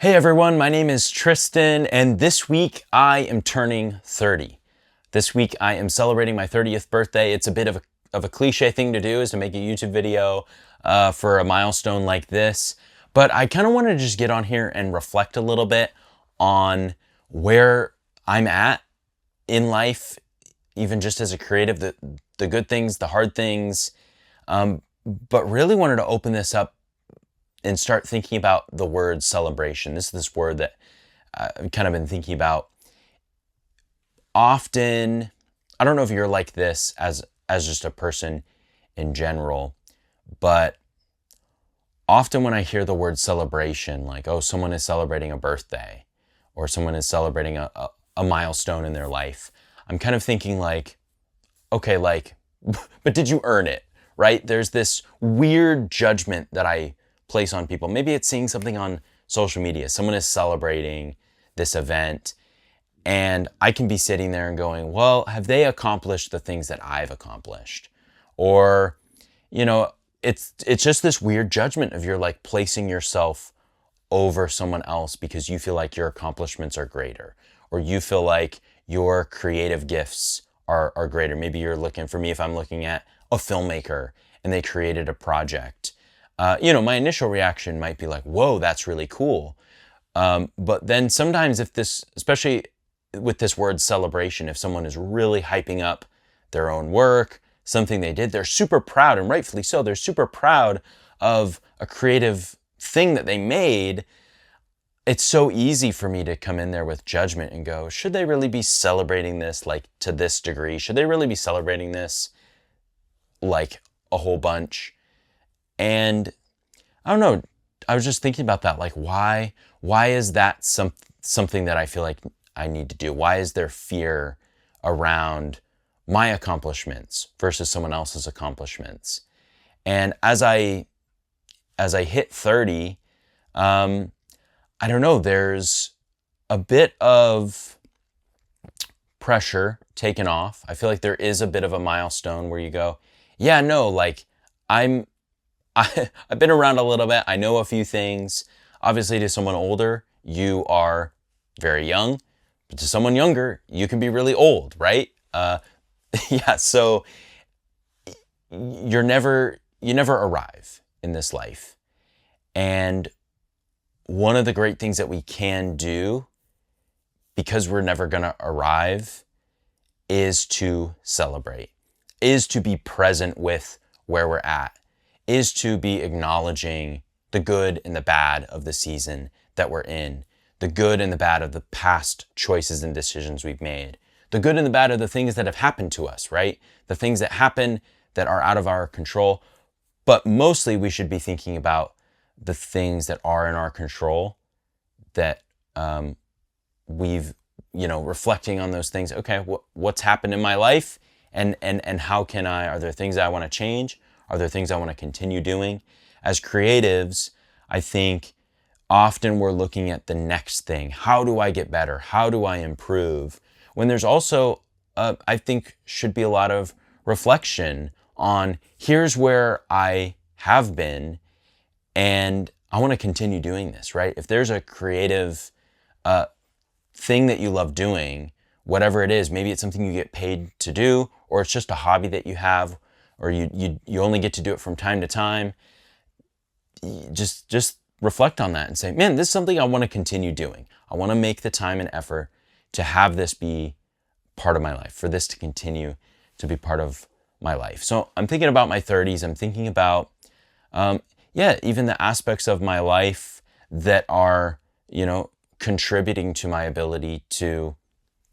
Hey everyone, my name is Tristan, and this week I am turning 30. This week I am celebrating my 30th birthday. It's a bit of a cliche thing to do, is to make a YouTube video for a milestone like this. But I kind of want to just get on here and reflect a little bit on where I'm at in life, even just as a creative, the good things, the hard things, but really wanted to open this up and start thinking about the word celebration. This word that I've kind of been thinking about often. I don't know if you're like this as just a person in general, but often when I hear the word celebration, like, oh, someone is celebrating a birthday or someone is celebrating a milestone in their life, I'm kind of thinking like, okay, like, but did you earn it, right? There's this weird judgment that I place on people. Maybe it's seeing something on social media. Someone is celebrating this event, and I can be sitting there and going, well, have they accomplished the things that I've accomplished? Or, it's just this weird judgment of you're like placing yourself over someone else because you feel like your accomplishments are greater, or you feel like your creative gifts are greater. Maybe you're looking, for me, if I'm looking at a filmmaker and they created a project, my initial reaction might be like, whoa, that's really cool. But then sometimes especially with this word celebration, if someone is really hyping up their own work, something they did, they're super proud, and rightfully so, they're super proud of a creative thing that they made. It's so easy for me to come in there with judgment and go, should they really be celebrating this like to this degree? Should they really be celebrating this like a whole bunch? And I don't know, I was just thinking about that, like why is that something that I feel like I need to do? Why is there fear around my accomplishments versus someone else's accomplishments? And as I hit 30, I don't know, there's a bit of pressure taken off. I feel like there is a bit of a milestone where you go, yeah, no, like I've been around a little bit. I know a few things. Obviously, to someone older, you are very young. But to someone younger, you can be really old, right? Yeah, so you never arrive in this life. And one of the great things that we can do, because we're never going to arrive, is to celebrate, is to be present with where we're at, is to be acknowledging the good and the bad of the season that we're in, the good and the bad of the past choices and decisions we've made, the good and the bad of the things that have happened to us, right? The things that happen that are out of our control. But mostly we should be thinking about the things that are in our control, that we've, reflecting on those things. Okay, what's happened in my life, and how can are there things I want to change? Are there things I want to continue doing? As creatives, I think often we're looking at the next thing. How do I get better? How do I improve? When there's also, I think, should be a lot of reflection on here's where I have been, and I want to continue doing this, right? If there's a creative thing that you love doing, whatever it is, maybe it's something you get paid to do, or it's just a hobby that you have, or you only get to do it from time to time, just reflect on that and say, man, this is something I want to continue doing. I want to make the time and effort to have this be part of my life, for this to continue to be part of my life. So I'm thinking about my 30s. I'm thinking about, even the aspects of my life that are, contributing to my ability to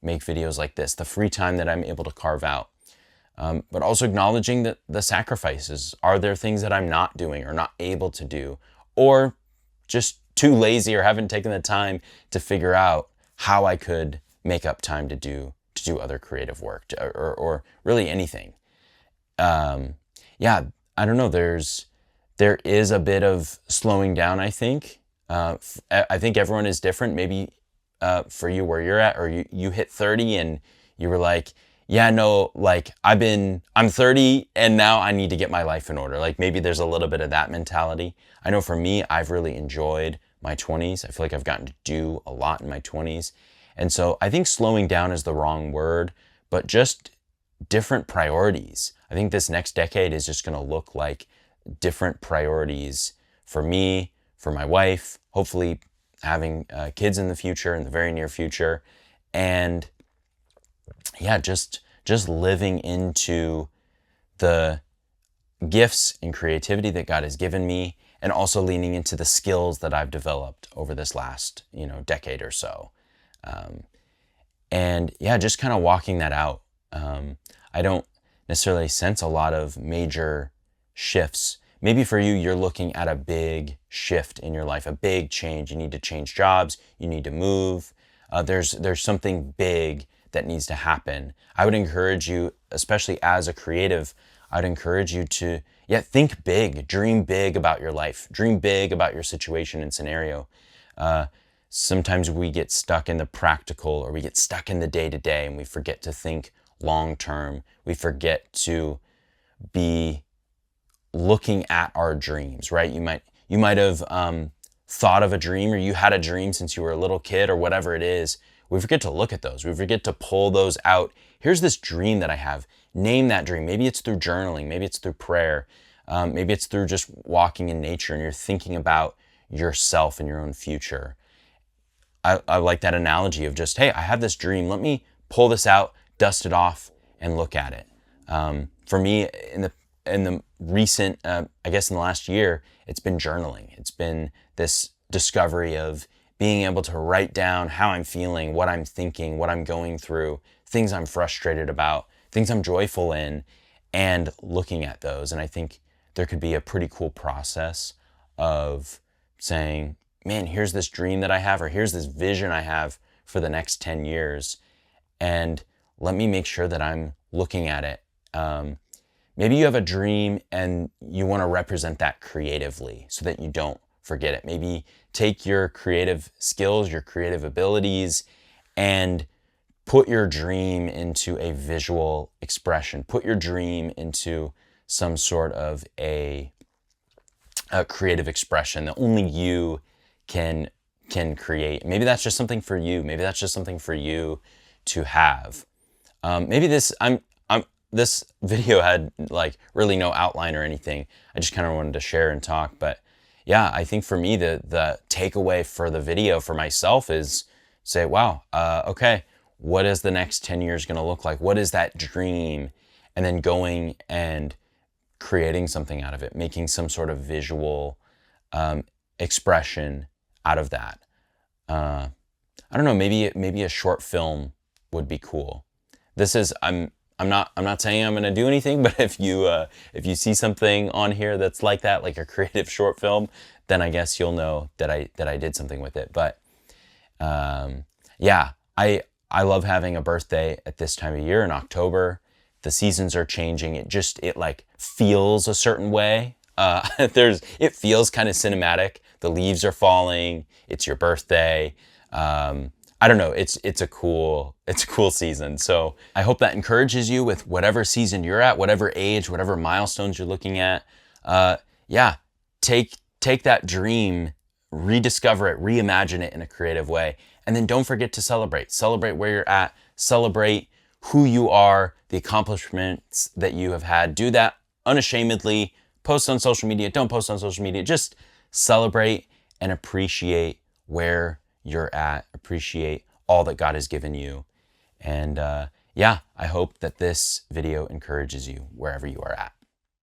make videos like this, the free time that I'm able to carve out. But also acknowledging that the sacrifices. Are there things that I'm not doing or not able to do, or just too lazy or haven't taken the time to figure out how I could make up time to do other creative work, or really anything. I don't know. There is a bit of slowing down, I think. I think everyone is different. Maybe for you where you're at, or you hit 30 and you were like, yeah, no, like I'm 30 and now I need to get my life in order. Like maybe there's a little bit of that mentality. I know for me, I've really enjoyed my 20s. I feel like I've gotten to do a lot in my 20s. And so I think slowing down is the wrong word, but just different priorities. I think this next decade is just going to look like different priorities for me, for my wife, hopefully having kids in the future, in the very near future. And yeah, just living into the gifts and creativity that God has given me, and also leaning into the skills that I've developed over this last, decade or so. And yeah, just kind of walking that out. I don't necessarily sense a lot of major shifts. Maybe for you, you're looking at a big shift in your life, a big change. You need to change jobs. You need to move. There's something big that needs to happen. I would encourage you, especially as a creative, I'd encourage you to, think big, dream big about your life, dream big about your situation and scenario. Sometimes we get stuck in the practical, or we get stuck in the day-to-day, and we forget to think long-term. We forget to be looking at our dreams, right? You might have thought of a dream, or you had a dream since you were a little kid, or whatever it is. We forget to look at those. We forget to pull those out. Here's this dream that I have. Name that dream. Maybe it's through journaling. Maybe it's through prayer. Maybe it's through just walking in nature, and you're thinking about yourself and your own future. I like that analogy of just, hey, I have this dream. Let me pull this out, dust it off, and look at it. For me, in the recent, I guess in the last year, it's been journaling. It's been this discovery of being able to write down how I'm feeling, what I'm thinking, what I'm going through, things I'm frustrated about, things I'm joyful in, and looking at those. And I think there could be a pretty cool process of saying, man, here's this dream that I have, or here's this vision I have for the next 10 years. And let me make sure that I'm looking at it. Maybe you have a dream and you want to represent that creatively so that you don't forget it. Maybe take your creative skills, your creative abilities, and put your dream into a visual expression. Put your dream into some sort of a creative expression that only you can create. Maybe that's just something for you. Maybe that's just something for you to have. Maybe this video had like really no outline or anything. I just kind of wanted to share and talk. But yeah, I think for me, the takeaway for the video for myself is say, wow, okay, what is the next 10 years going to look like? What is that dream? And then going and creating something out of it, making some sort of visual expression out of that. I don't know, maybe a short film would be cool. I'm not saying I'm going to do anything, but if you see something on here that's like that, like a creative short film, then I guess you'll know that I did something with it. But yeah, I love having a birthday at this time of year in October. The seasons are changing. It like feels a certain way. It feels kind of cinematic. The leaves are falling. It's your birthday. I don't know. It's a cool season. So I hope that encourages you with whatever season you're at, whatever age, whatever milestones you're looking at. Take that dream, rediscover it, reimagine it in a creative way, and then don't forget to celebrate. Celebrate where you're at. Celebrate who you are, the accomplishments that you have had. Do that unashamedly. Post on social media. Don't post on social media. Just celebrate and appreciate where you're at. Appreciate all that God has given you. And I hope that this video encourages you wherever you are at.